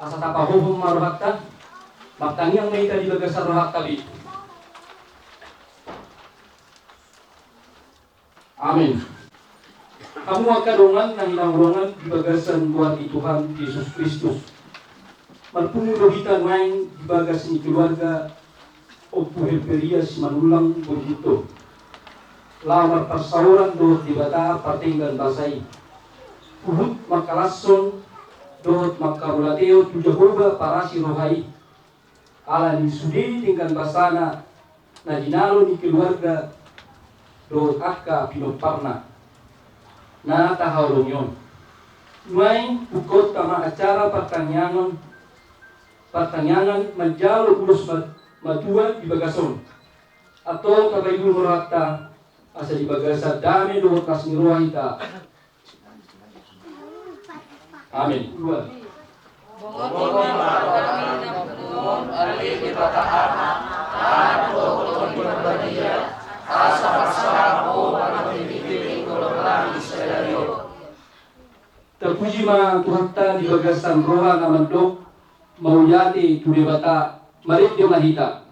asa tapahubong maruhakta magtangiang may di bagasar rohak kali. Amin. Kamu akarungan ng inangurungan di bagasan buat Tuhan Yesus Kristus. Malpumulo kita ngayon di bagas ni keluarga o puhilperias manulang begitu. Lamar persauran doh di bata patinggan basai. Puhut makalason dohot makarulateo tu Jehovah parasi rohai. Ala ni sudi tingkan basana na dinalo ni keluarga dohot akka pinoparna. Na tahawlong yon. Ngayon, bukod kama acara pertanyaan menjalo ulus matua di bagason. Atau kabayu merata asa di bagasa dame dohot kasniruah ita. Amin. Dua. Terpuji ma Tuhanta di bagasan roha ngamandok mauyati tu debata marit dia mahita.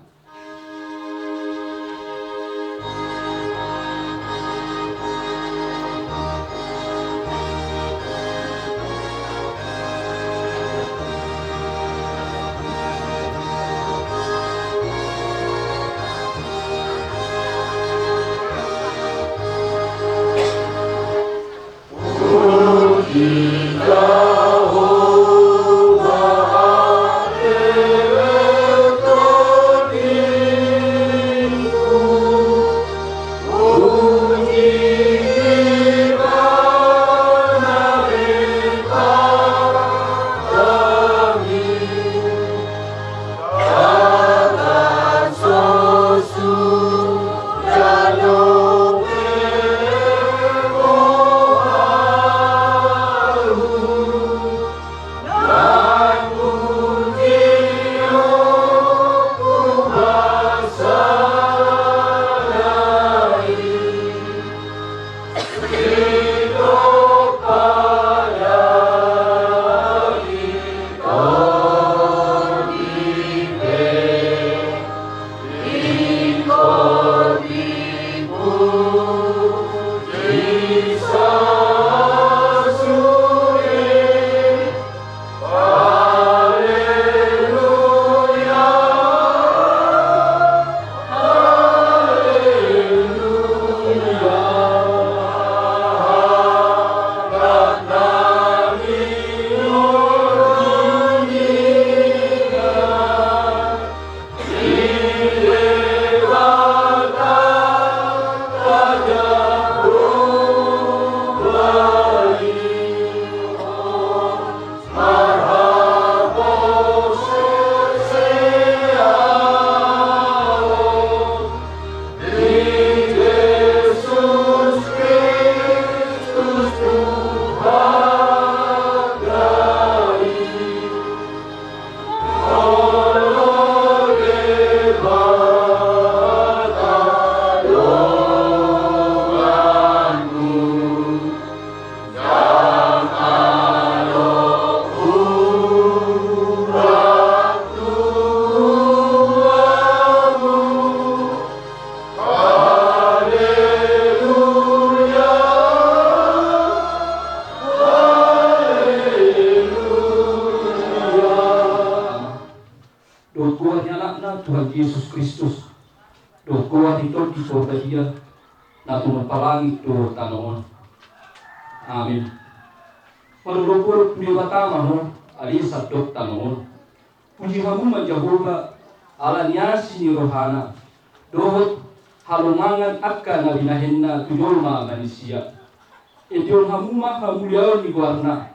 Yesus Kristus. Do kuat itu di kota dia, na tumapalangit do tanoon. Amin. Marulupur priwatama no, ali sabdok tanoon. Puji hamuman Jehovah, ala niasi ni rohana, dohot halungangan akka na binahenna tujolma manusia. Etiyon hamuma hamuliaon ni guarna,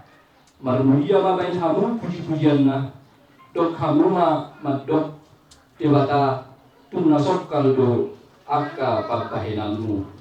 marmulia mabain hamu puji-pujianna, dok hamuma madok tewata tunasok kaldo akka pagkahinanmu.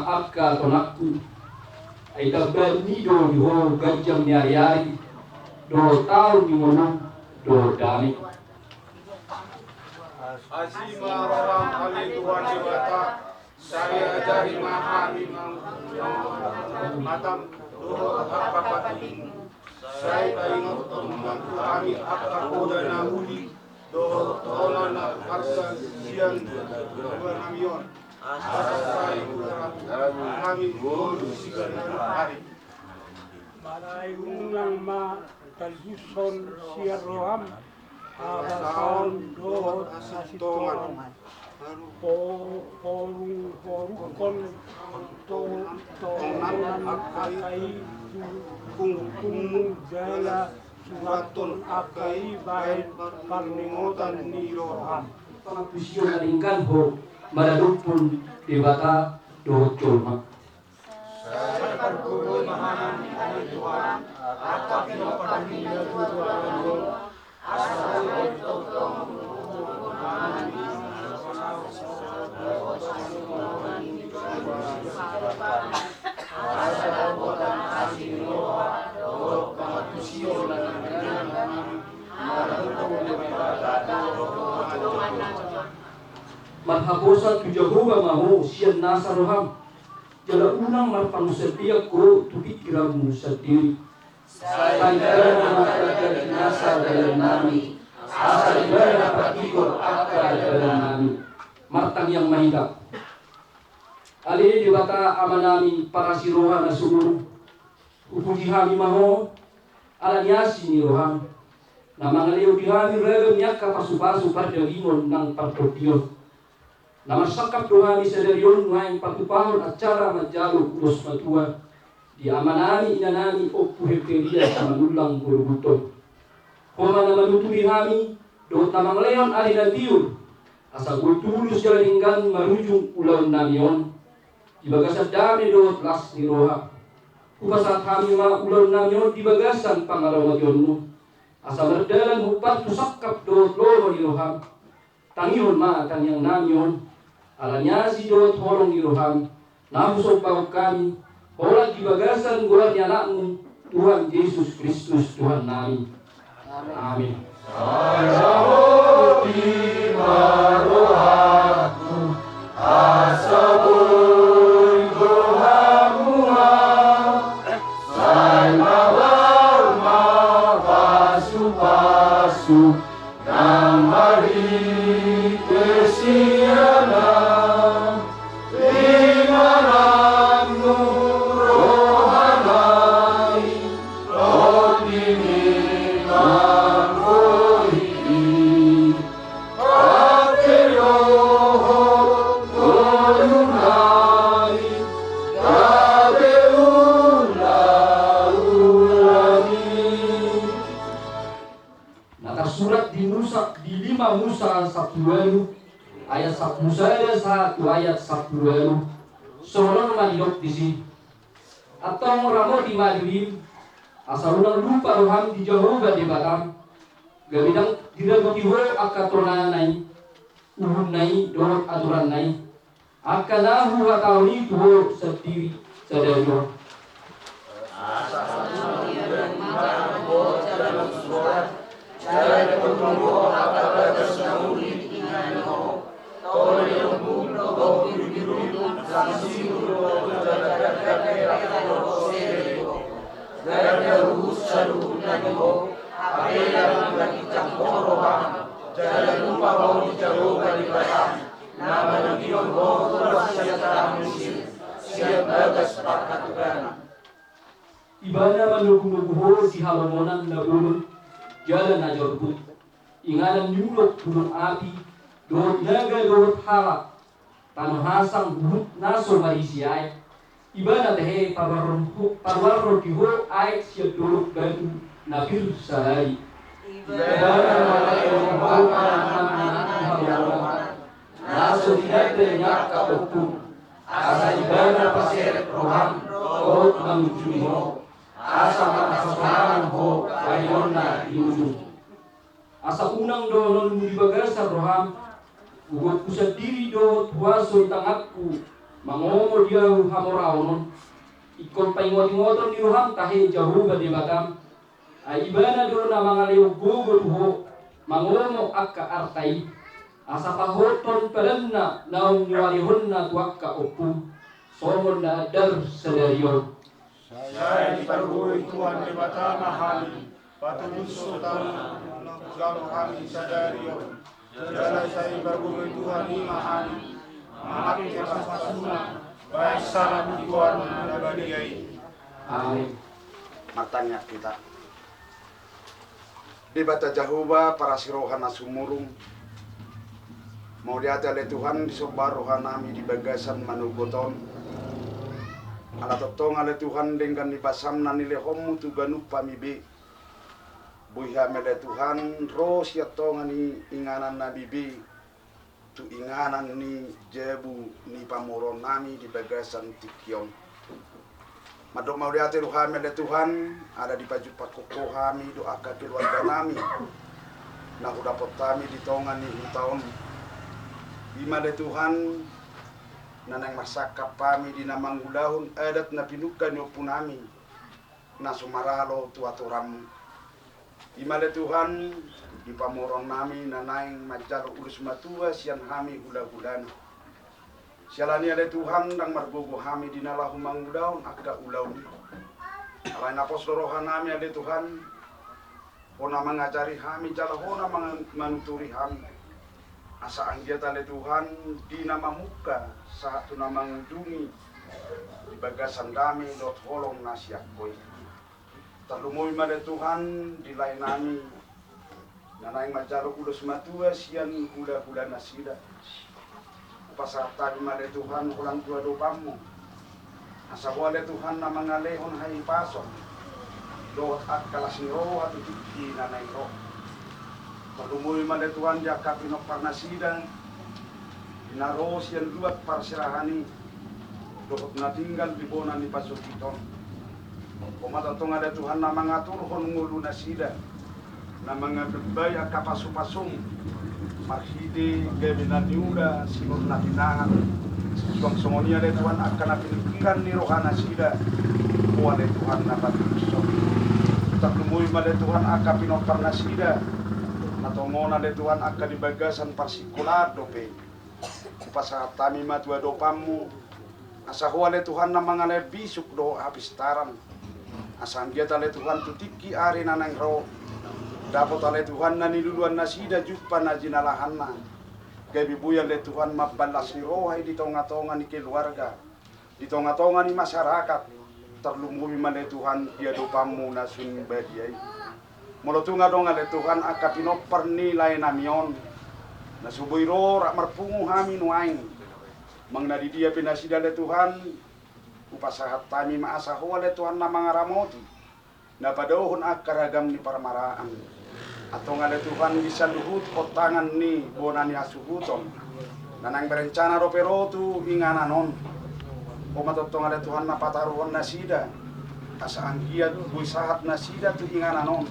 Akka tonakku ay dagdag ni do di ho gajam ni ari do tahu ni mono do dami asima orang kali Tuhan dewata saya ajari mahami matam do apa pating saya tahu membantu kami akka koda na uli do tola na harsa siang beramion kami guru sigaran hari Malay unang ma talbuson siya roham abasaon dohot sa sitongan porukon tongan akai kung jala suratun akai baik parningotan ni roham pangpusiyo na ringkan ho malalupon dewata do colma. Saya berguru mahanan dari Tuhan, apa pinapaniya Tuhan, asal totong Marhabosan tu Jehovah mahu sian nasa roham. Jala unang marpangusatia ko tupit kiramu sendiri. Saya mengatakan nasa dalam nami. Asal ibadah patikor akka dalam nami. Martang yang mahirap. Ali dewata amanami para siroha na sumuru. Upuji hami maho. Alanyasi ni roham. Na mga leo dihami rega miyaka pasu-pasu pada limon ng partopion. Na masakap dohani sa dariyon ngayong patupahon at cara majalo ulos matua. Di amanami inanami o puheperia sa manulang bulubuton. Koma na manutubi hami, doot na mga leon alinadiyur. Asa gultulus jalaninggan marujung ulaw namion. Ibagasan dami doot las ni roha. Kupasat kami mga ulaw namion, ibagasan pangaraw mayon mo. Asa merdalan hupat tusakap doot loro ni roha. Tangiyon ma tangyang namion. Alanya si doot horong ni roham. Nahusog pagod kami. Holat ibagasan gulat ni anakmu. Tuhan Yesus Kristus Tuhan namin. Amin. Ayaw di marohaku asaboy gohamua say mawar mabasu-basu ng marikesiana di manamnu rohanay roti ni Musa 10 ayat 1 ayat 10 sonon malilok disi atau ramo di maduim asal unang lupa roham di Jehovah di batam gabidang diraguti ho akatona nai uhun nai dorot aturan nai akanahu hatauni tuho sendiri sadayo Ibana manugunuguho di halamonan na ulun jalan na jorbut inganan nyulok gunung api dohot naga dohot halak tanuhasang buhut naso marisiay ibana tehe parwarro diho ait siap dolok gantu nabir sahari ibana halamonan naso tidak nyak kapokun asa ibana paseret roham dohot mangujumiho asa makasasaran ho ayona iudu asa unang donon di bagasa roham ugot kusat diri do puaso tangakku mangomo dia hamoraonon ikon paingotin-ngoton di roham tahe Jehovah di batam ibana do na mga leogogo ho mangomo akka artai asa pahoton padanna naung nyualihon na tuakka opum somon na dar sadarion. Saya dipergui Tuhan di mata mahali, patulus sultan, lalu kami sadari, jalan saya dipergui Tuhan di mahali, maafkan kesalahan, baik salam Tuhan abadiai. Amin. Matanya kita di bata Jehovah para sirohana sumurung mau diata oleh Tuhan di sobar rohanami di bagasan manugoton ala totong ale Tuhan dengan nibasam nanile homu tu ganup pamibe buiha mele Tuhan ros ya tongani inganan nabibi tu inganan ni jebu ni pamoron nami di bagasan tikion madok mau diate ruha mele Tuhan ada di baju pakoko kami doa ka keluarga nami nah udah potami di tongani tahun bima de Tuhan nanang masakap pami di namang gulahun adat na pinukan yo punami na sumaralo tuatoram imale Tuhan di pamoron nami nanang majaro urus matua sian hami gula-gulana sialani ada Tuhan nang margogo hami di nalahu manggulahun akka ulaun alain apos rohan nami ada Tuhan hona mangajari hami jala hona manuturi hami asa anggia tale Tuhan di nama muka satu nama ngudungi di bagasan dami dot holong nasiak koi terlumui made Tuhan di lain nami nanai majaro kudos matua sian hula-hula nasida pasar tadi made Tuhan orang tua dopamu asa wale Tuhan nama ngalehon hai pason dot akalas niro atau tiki nanai roh Palumui made Tuhan jaka pinok parnasida inaros yang luat parsirahani dokot na tinggal di bonan ni pasukiton Pumatatong ada Tuhan na mga turhon ngulu nasida na mga berbay kapasupasong marhidi gebinaniuda sinur na tinahan suang songonia de Tuhan akan napilikiran ni rohana sida kuwa de Tuhan na patuso taklumuy ma de Tuhan aka pinok parnasida natongona de Tuhan akan di bagasan parsikulado pe upasa tami matua dopamu asa huwa de Tuhan na mga lebisuk do apistaran asa dia tale Tuhan tutiki ari nanang ro dapat tale Tuhan na niluluan nasida jupa na jinalahanna kay bibuyan le Tuhan mabalas ni rohay di tonga-tonga ni keluarga di tonga-tonga ni masyarakat terlumui man le Tuhan dia dopamu na sunbadiay molotunga donga le Tuhan aka pinopar nilay namion na subuiro rak marpungu hami nuain mangnadi dia pinasida le Tuhan upasahat tami maasaho le Tuhan na mga ramoti na padohon akaragam ni paramaraan Atau ngale Tuhan bisa luhut otangan ni bonani asuhuton. Nanang berencana ropero tu ingananon. Omatotong ngale Tuhan napataruhon nasida. Asa anggiat buisahat nasida tu ingananon.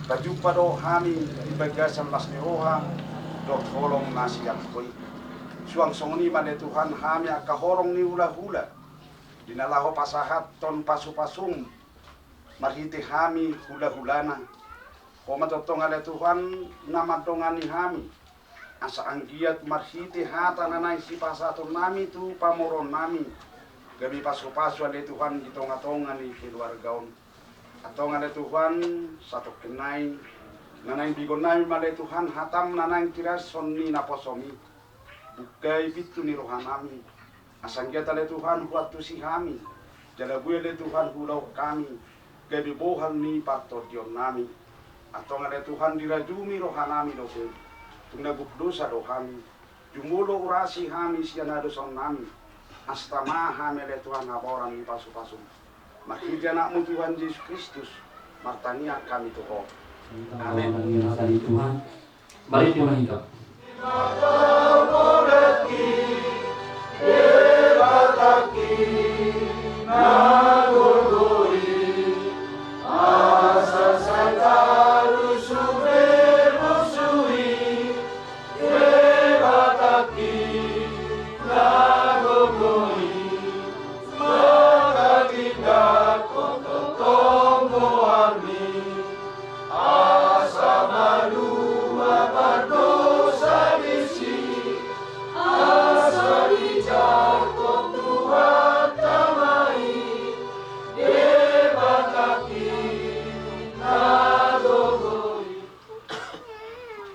Bajumpa do hami ibagasan las neroha do tolong nasiat koi. Suang songni mane Tuhan hami akahorong ni hula-hula. Dinalaho pasahat ton pasu-pasum. Marhiti hami hula-hulana. Omatotong ale Tuhan namadongani hami. Asa anggiat marhiti hata nanay si pasaton nami tu pamoron nami. Gabi pasu-pasu ale Tuhan ditong-atongan ni keluargaon. Atong ale Tuhan satu kenai. Nanay bigon nami male Tuhan hatam nanay tiras sonni naposomi. Bukai pitu ni rohan nami. Asa anggiat ale Tuhan buat tu si hami. Jalabuy ale Tuhan hulau kami. Gabi bohal ni patodion nami. Atong ale Tuhan dirajumi rohanami doke. Tung naguk dosa dohami. Jumulo urasi hami siyanado son nami. Astama hami ale Tuhan ngaboran ni pasu-pasu. Makija nakmu Tuhan Yesus Kristus. Martania kami Tuhan. Amin. Dari Tuhan. Mari kita hidup.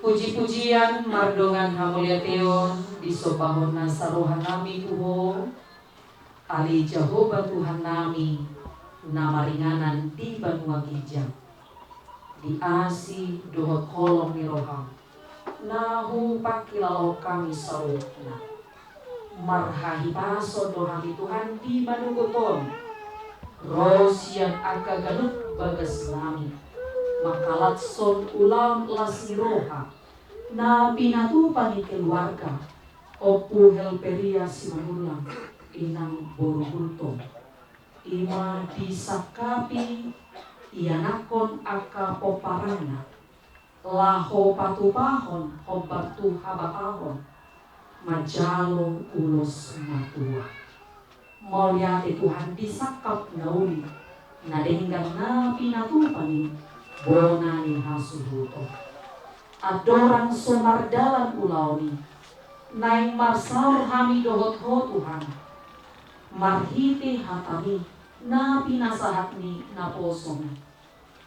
Puji-pujian mardongan hamuliateon disopahon nasarohan nami Tuho ali Jehovah Tuhan nami namaringanan di Banua Gijang di asi dohot kolong ni roham nahu pakilalo kami sarukna marhahi paso dohami Tuhan di manugoton rosian aka ganut bagas nami makalat son ulam lasiroha na pinatupan ni keluarga opu helperia simanulang inang boruhulto ima disakapi ianakon aka poparana laho patupahon hobatu habatahon majalo ulos matua moliate Tuhan disakap nauli nadenggan na pinatupan ni bonani hasuhuto adorang somardalan ulaoni naing marsal hami dohot ho Tuhan marhite hatami na pinasahat ni naposong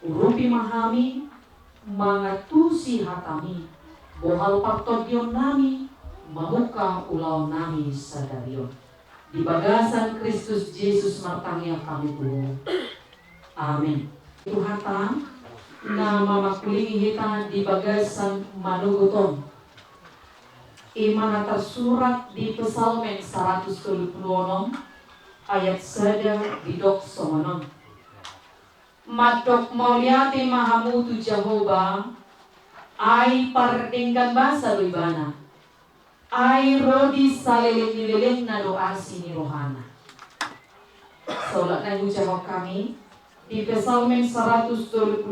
urupi mahami mangatusi hatami bohal partodion nami mamuka ulaw nami sadarion di bagasan Kristus Yesus martangya kami tuho. Amin. Tuhatan na mamakulingi hita di bagasan manuguton. Imana tersurat di Pesalmen 126 ayat 1 bidok somonon. Madok mauliati mahamutu Jehovah ay pardinggan basa luibana ay rodi salilin na doasi ni rohana. Solat na ucapan kami di Pesalmen 126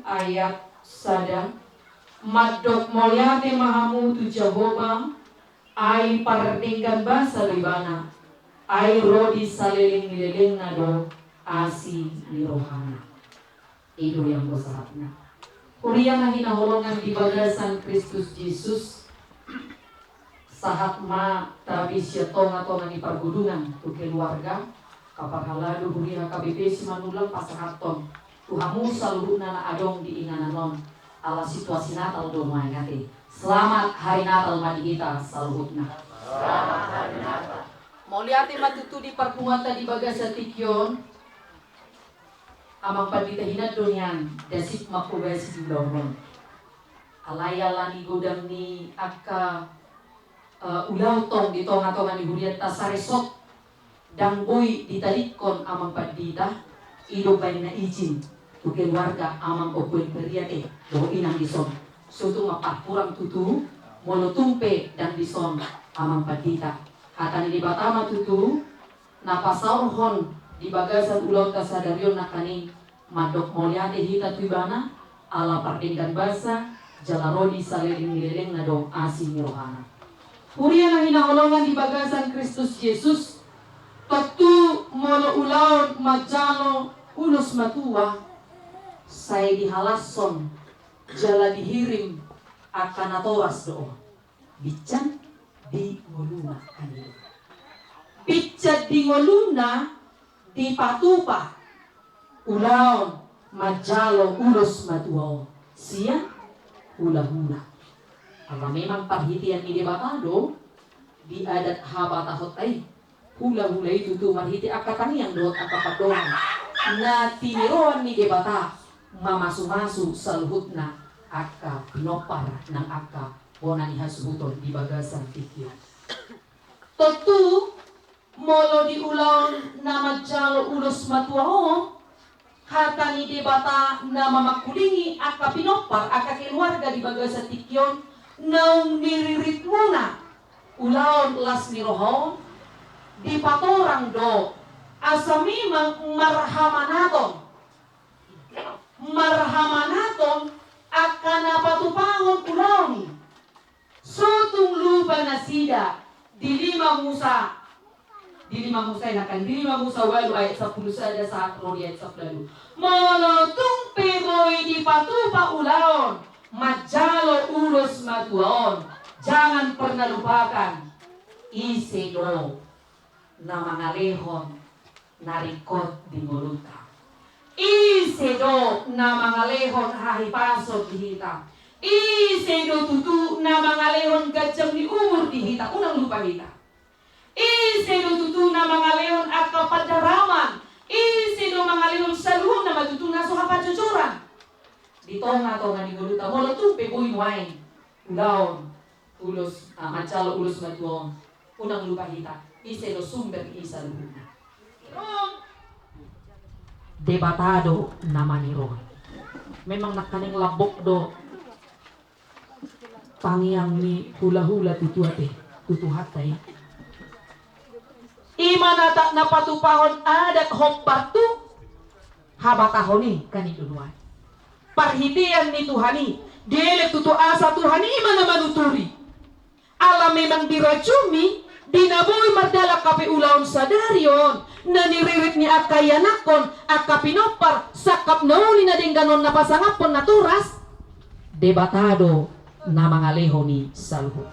ayat 1 Madok moliate mahamutu Jehovah ay pardinggan basa libana ay rodi saliling na do asi ni rohana. Itu yang bersahatna kuliah na hinaholongan di bagasan Kristus Yesus sahat ma tabi siya tonga-tonga ni pergudungan tu keluarga kaparhaladu hurina KBP simanulang pasahaton tuhamu saluhuna na adong di ingananon ala situasi Natal do mangati. Selamat hari Natal madi kita saluhutna. Selamat hari Natal. Mauliati matutu di perkumata di bagasa tikyon amang padita hinat donyan dasip makubasi di lorong. Alaya lani godang ni akka ulaw tong di tonga-tonga ni huriat tasaresok dang boy ditalikon amang padita ido bay na izin tu keluarga amang o kuen perian do inang dison. Sutu mapapurang tutu molo tumpe dan dison amang padita. Hatani di batama tutu napasaurhon di bagasan ulau kasadarion nakani madok moliate hita tuibana ala pardenggan basa jalarodi saleling nileleng na dong asi ni rohana. Purian ang hinaholongan di bagasan Kristus Yesus patu molo ulaon majalo ulos matua saya dihalason jala dihirim akan atoras do bican di ngoluna kanilo bican di ngoluna di patupa ulaon majalo ulos matua siya hula-hula. Kalau memang perhitian ini batado di adat habatahot ay hula-hula itu tuh marhiti akatan yang doot akapadohan na tiniroan ni debata mamasu-masu salhutna aka pinopar ng aka bonan ihasubuton di bagasan tikyo. Totu molo di ulaw na majalo ulos matuahon hata ni debata na mamakulingi aka pinopar aka keluarga di bagasan tikyon naung niririt muna ulaw las ni rohon di patorang do asa memang marhamanaton akan napatupangon ulaw sutung lupa na sida di lima Musa inakan di lima Musa walu ayat 10 saja saat rodi ayat 10 monotung pegoy di patupa ulaon majalo ulos matuon jangan pernah lupakan isedo na mga lehon narikot di muluta isedo na mga lehon hahipasok dihita isedo tutu na mga lehon gajang di umur dihita unang lupa hita isedo tutu na mga lehon at kapadaraman isedo mga lehon saluhon na matutu na so hapajujuran dito nga di muluta molo tumpe buhay muain ulaon ulos macalo ulos matuon unang lupa hita isedo sumber isa luhuna debatado naman ni Ron memang nakaning labok do pangyang ni hula-hula tutuhatay imanata napatupahon adat hoppartu habatahon ni kanitunuan parhitian ni Tuhani dele tutu asa Tuhani imana manuturi alam memang diracumi dinaboy mardala kape ulaon sadarion na niririt ni akayanakon akapinopar sakap nauli na dengganon na pasangapon na turas debatado na mga leho ni salhut.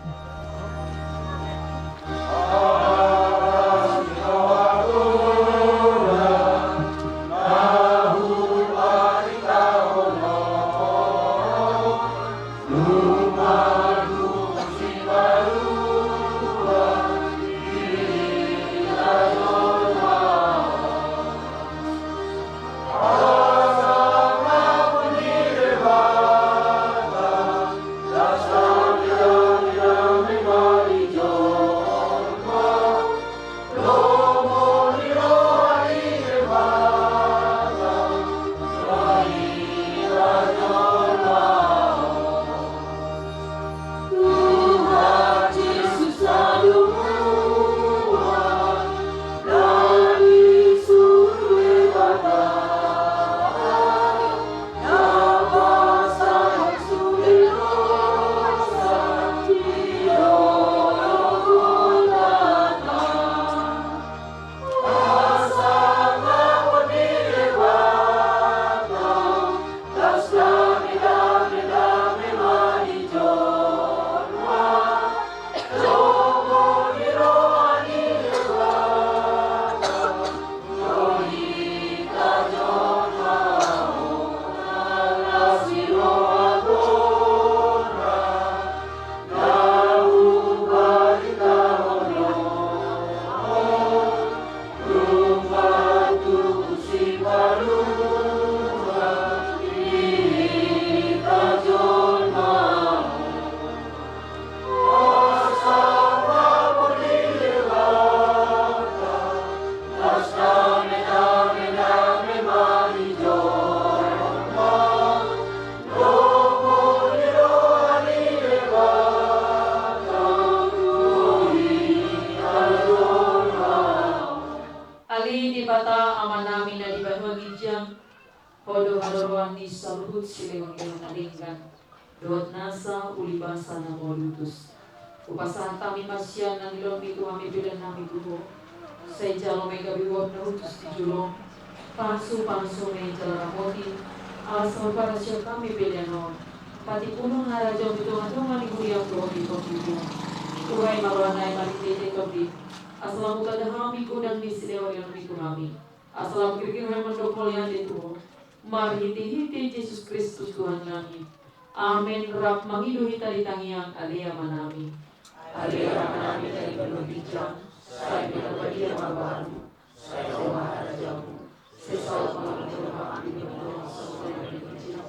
Ali di bata aman namin na di banwa gidyang podo hadoruan ni saluhut silewang ilong nalinggan doot nasa ulibasa na molutus upasahan kami masyan ng ilong itu kami bilang namin tuho sa ijalo may gabiwag na utus di julong pansu may jalaramotin asal para siya kami bilang pati punong harajaw ito nga itong maliguriang doon ito kibong uray maruanay maligtete kabit asal mo kadahami kunang ni silewa yung ito kami asal mo kirkiruhan mandokol yan dito marhiti-hiti Jesus Kristus Tuhan kami amin rap mangiluhi talitangiyang aliyah manami aliyah manami dari penuntijan saya pinapadi yang mabaru saya maharajaw sesal pengampun kami minum sesuai dengan kecil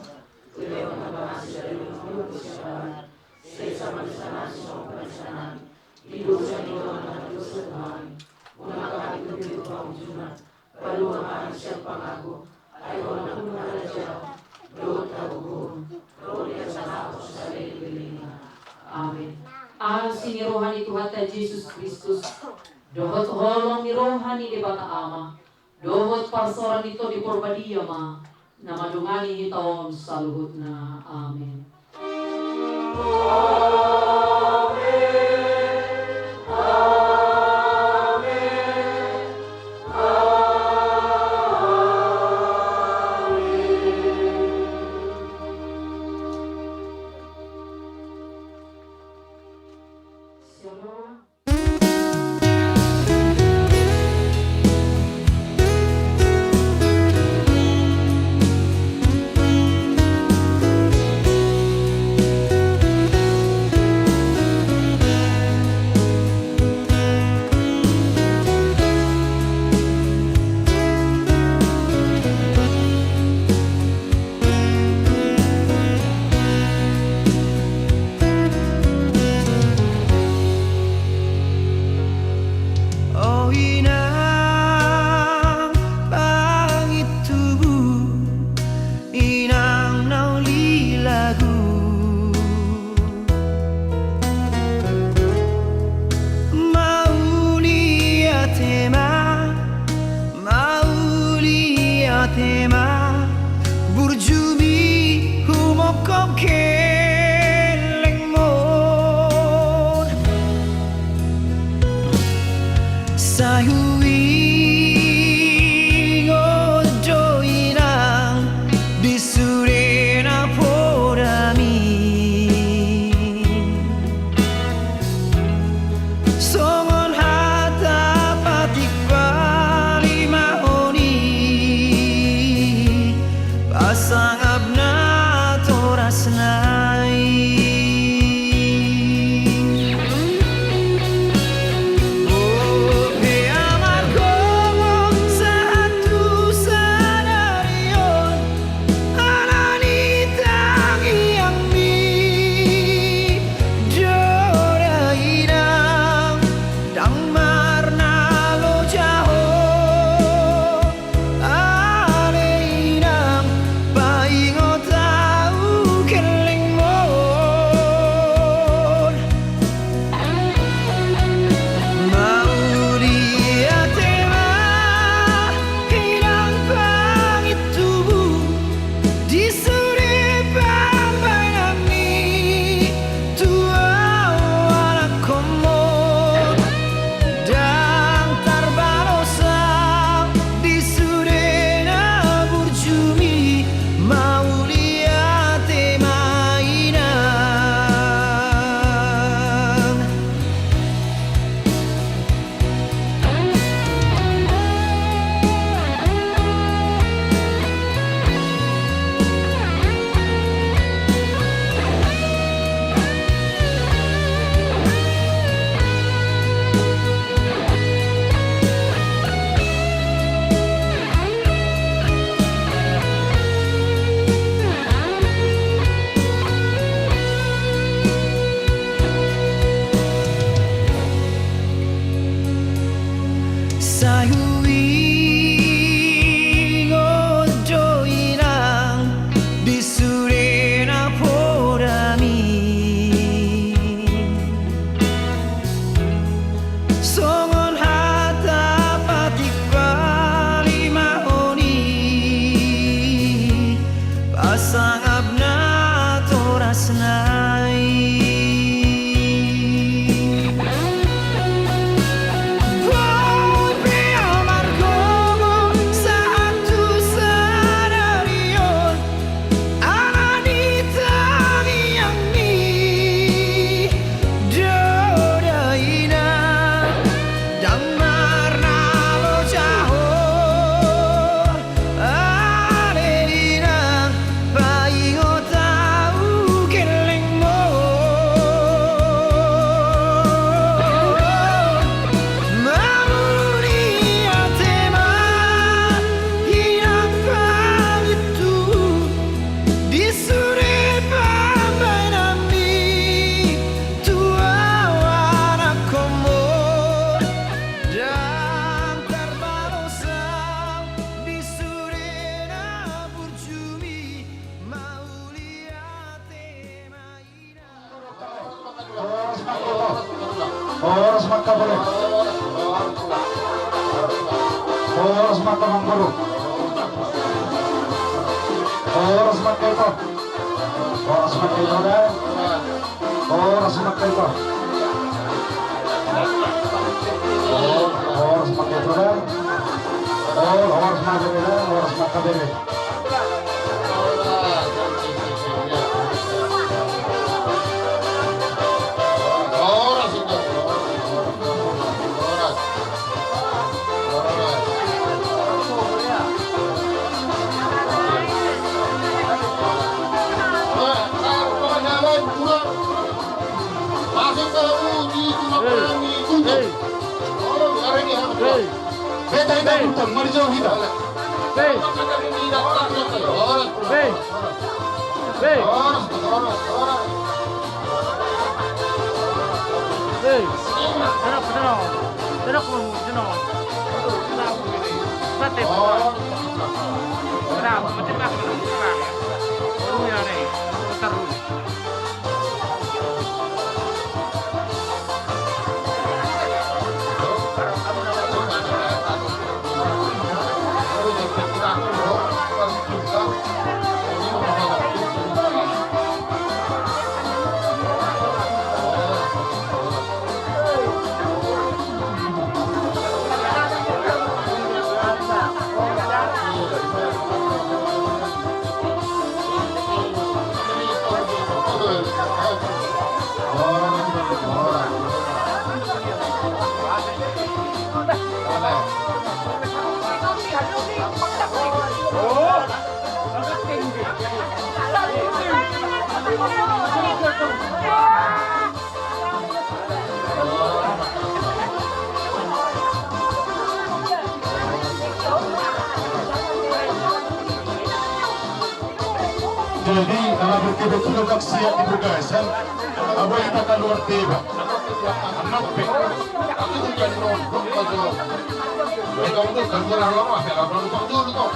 beliau mengebahas dari umur kesehatan sesama di sana semua perencanaan hidup dan hidup dosa Tuhan menangkap itu di ruang junat baru manusia pengaku ayo pun mengajar doa tabuh roh yang sana usai dibelinga amin sini rohani Tuhan Yesus Kristus dohot holong ni rohani di bata ama dohot parsoran itu di porbadia ma nama dungani hiton saluhut na amin. boleh. Oras mata mengguru. Oras mata itu. Oras mata itu dah. Oras mata itu. Oras mata itu dah. Oras mata itu dah. Oras mata beri. Beta kita putar, mari jauh kita. Jadi kalau betul-betul tak siap di Bergasan, apa yang kita keluar tiba? Nape? Aku tu kan nongkrong pasal. Mereka tu kan jalan lama, saya lapar tu dulu tu.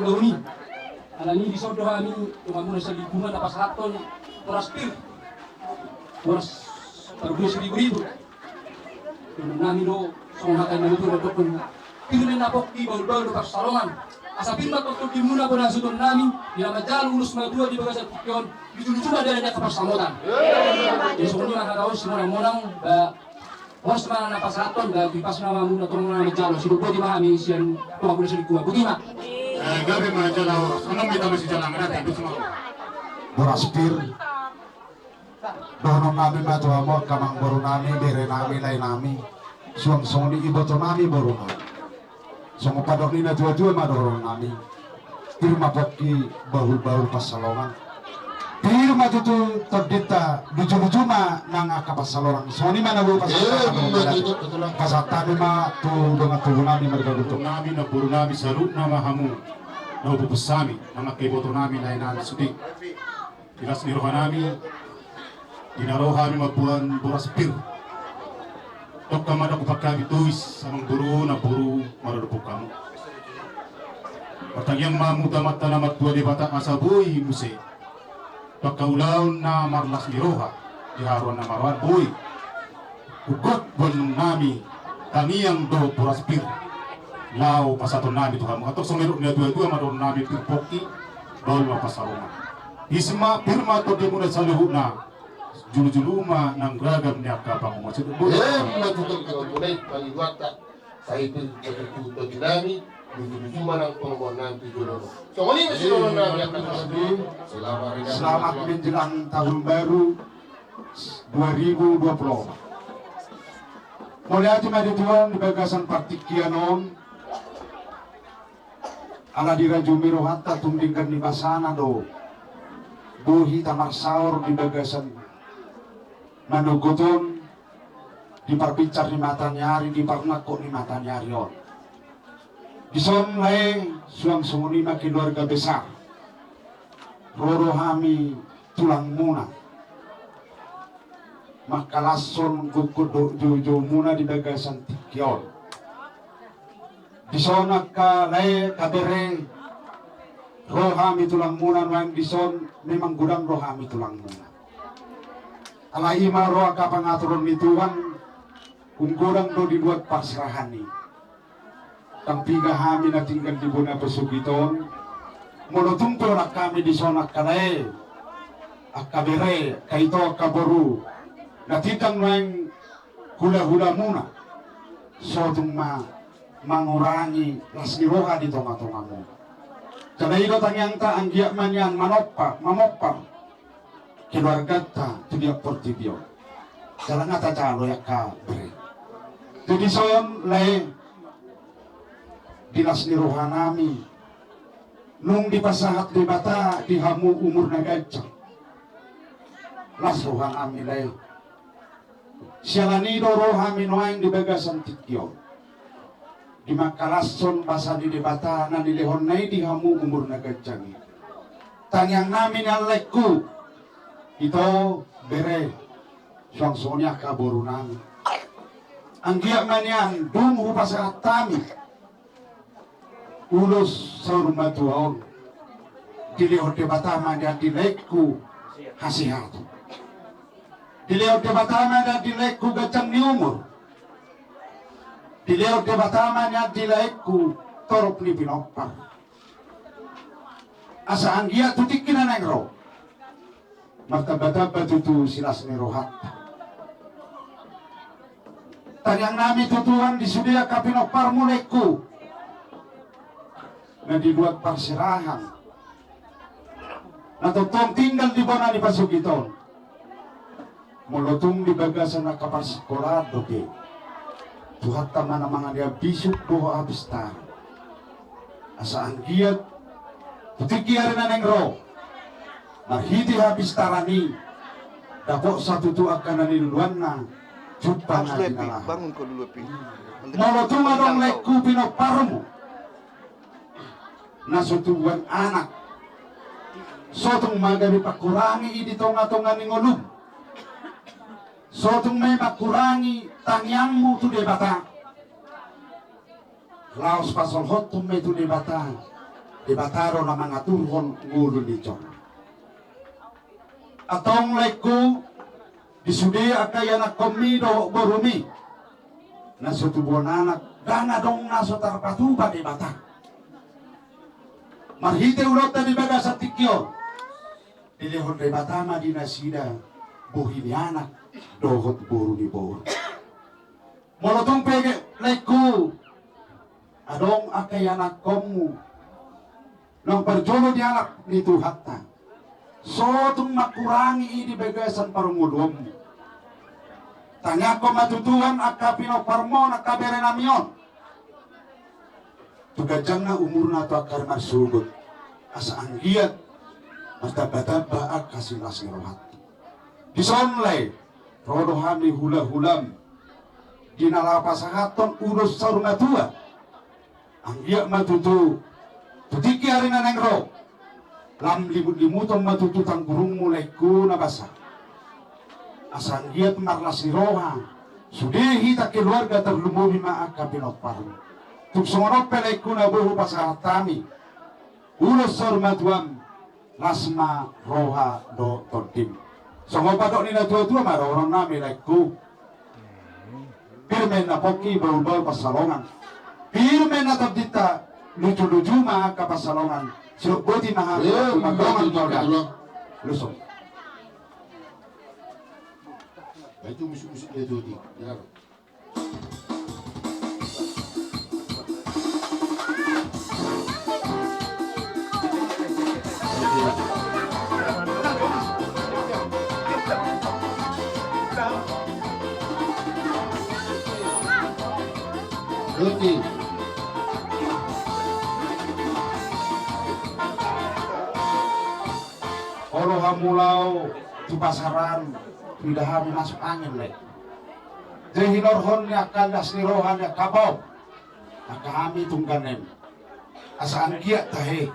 Dauni, alani di sodo kami muna sa lingkungan na pasaton, oras pil, oras parubos ribu-ribu. Yung namin do, sa mga tayo naluto na dokon, pinunin na po, ibaw-baw na pasalongan. Asapin ba pagtukin muna po na sudon namin, dinamajal, ulus mga dua di baga sa tukyon, lucu-lucu ba dahil niya kapasamutan. Jadi semuanya nakakawin, simunang-munang, oras naman na pasaton, pipas na muna itong mga majalo, sinupo di ba kami siyan, tuwag na sa lingkungan. Buti ma. Gabi mga jalaw, anong may tama si jalang natin? Gusto mo? Boraspir. Doon namin matuwa mo, kamang boro namin, bere namin, lay namin. Suang-suang ni iboto namin, boro namin. Sungo padok ni na dua-dua, madorong namin. Pirma poki, bahul-bahul pasalongan. Pirma tutu terdita, lucu-lucu ma nang kapasalongan. Soni mana bu pasalongan? Pasatan ma tu dengan tubuh namin, mereka Ito namin na puro namin sa root na mahamu na upupusami na makiboto namin na inaan sudik. Tilas niroha namin, dinaroha namin magbulan boraspir. Tok kamada ko pagkami tuis sa mga buru na buru mararupok kamo. Pagkagyang mamuda mata na magbuwa di bata asabuy muse. Pagkaulaw na marlas niroha, diharuan na marwan buy. Ugot buwan namin, tangiang do boraspir. Lao pasaton namin Tuhan mo. Atok sumirok niya dua-dua madon namin pirpoki bawal mapasarungan. Isma pirma to di muna sa luhut na julu-juluma ng ragam niya kapang umasit. Matutong tunay paliwata sa ipin pagkuto dinami julu-juluma ng pangbuan namin tujulo. So mali masilungan namin ang nakasabing Selamat menjelang tahun baru 2020. Mulai aja madi tuan di bagasan partikianon ala dira jumiro hatta tundingkan di basana do buhi tamar saur di bagasan manugoton di parpicar di mata nyari di parnako di mata nyari on di son lae suang sumuni makin keluarga besar roro hami tulang muna makalason gugudo jojo muna di bagasan tikion di son ka lae kabere rohami tulang muna nang di son memang gudang rohami tulang muna alai ma roa ka pangaturon ni Tuhan kung gudang do dibuat pasrahani tang piga hami na tinggal di buna pesugiton monotumpo na kami di son akalae akabere kaito akaboru natitang nang hula-hula muna so mengurangi lasniroha di tongah-tongah mo. Karena ito tangyang ta ang giyaman yan mamopang keluarga ta tibiak portibio. Jalan nga ta calo ya ka bre. Jadi son lay di lasniroha nami nung dipasahat di bata di hamu umur na gajang lasrohan amilay sialanido rohami noaing di bagasan tikyo di makalason basa di bata na nilehon na di hamu umur na gajang tanyang namin alekku ito bere siyang sonya kaburu namin ang giyak man yan dungu pasahat tami ulos sa rumah tuaon dilihod di batama dan dilekku hasihato dilihod di batama dan dilekku gacang ni umur dilihod di batama dan dilekku torop ni pinopar asa anggia tutik kinanengro martabata tutu silas ni rohat tanyang nami tutuhan di sudia kapinopar mulekku na dibuat persirahan na totong tinggal di bawah ni pasukiton mulutong di bagasan na kaparsikolado ke tuhat tama na mga dia bisuk doho abistar asa anggiat putikiari na nengro marhiti habistarani dapok satu tu akan na niluluan na jumpa na dinalah bangun ko dulu pi mulutong adong lekku pinoparmo na sutubuan anak sotong magabi pakurangi iditong-atongan ni ngolum sotong may makurangi tangyangmu tu de bata laos pasolhot tu may tu de bataro na mga turhon ngulo ni John atong lekku disudi akaya na komido borumi na sutubuan anak dana dong naso tarpatuba de bata marhite ulot na dibaga sa tikyo dilihon de batama di nasida buhi ni anak dohot buru ni buru molotong pege lekku adong akay anak komu nang perjolo di anak ni tuhatta sotong makurangi di bagasan parungudom tanya ko matutuhan akapino parmo nakabere namion tugajang na umur na to akar masugot asa anggiat mataba-taba ak kasilas ni rohat disonlay rodo hami hula-hulam dinalapasahaton ulos sa rumah tua anggiat matutu tutiki hari na nengro lam limut-limutong matutu tang gurung mulai ku nabasa asa anggiat marlas ni roha sudehi tak keluarga terlumuri maak kapinot paru tuk songonop pelek kuna buhu pasahatami ulos sormatuam lasma roha do todim songopadok nina tua-tua mara orang nami lekku pirmen na poki bau-bau pasalongan pirmen na tabdita lucu-lucu mah ka pasalongan siuk boti maha magongan kauda lusong itu musik-musik dia tu di ya. Ruti. Oro hamulau di pasaran tidak hari masuk angin lek. Jadi lorhon ya kandas ni rohan ya kabau. Maka kami tungganen. Asaan kia tahe.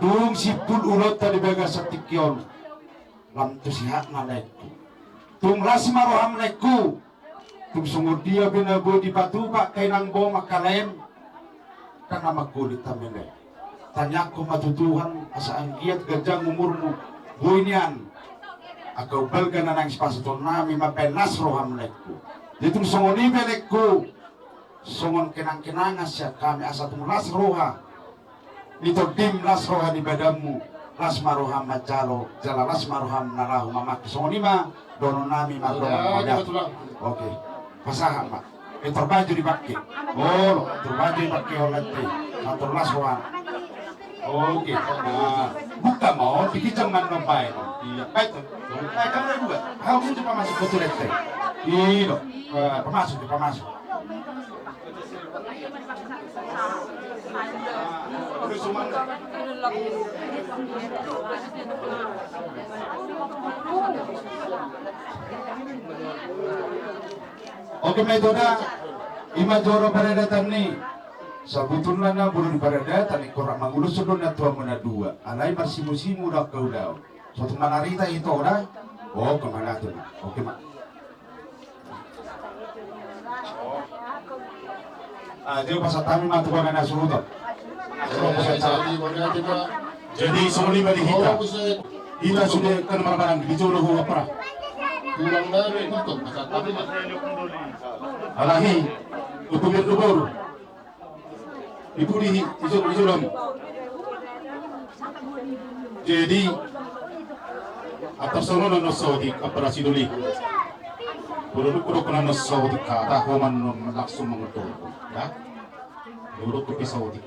Dung sipul ulot tadi baga satikyon. Lam tu sihat na lekku. Tung lasma roham lekku. Tung sungguh dia binabu di patuba kay nang bo makalem. Karena makulit tamene. Tanyaku matutuhan asaan kiat gajang umurmu. Buinian. Agaw balga na nang spaston nami mapenas roham lekku. Ditung sungoni belekku. Sungon kinang-kinangas siya kami asa tumulas roha. Ito dim las roha di badamu. Las maroham majalo. Jala las maroham nalahu mamak. Sungoni ma dono nami maroham madak. Oke. Pasahan mak. Ito baju di baki. Oh, terbaju di baki oleh ti. Atur las roha. Oke. Buka mau dikicang man nombay. Iya, baik. Ay, kamu juga. Kamu coba masuk ke toilet teh. Iyo, pemasuk, pemasuk. Suman. Oke, metode imajoro pada datang nih. Sabutulna na burun pada datang kurang mangulus sudut na tua mana dua. Alai masih musimu dah kau dah. Suatu manarita itu dah. Oh, kemana tuh? Oke, mak. Dia pasal kami matukan na surut. Jadi semua lima di kita. Kita sudah kan marang dijolo huwa pra. Kurang dari itu, masa tapi Alahi, utubur. Ibu di isolom. Jadi atas sono no saudi operasi duli. Buru kena no saudi kata homan langsung mengutuk, ya. Buru ke saudi.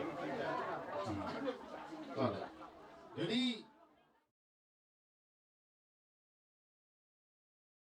Jadi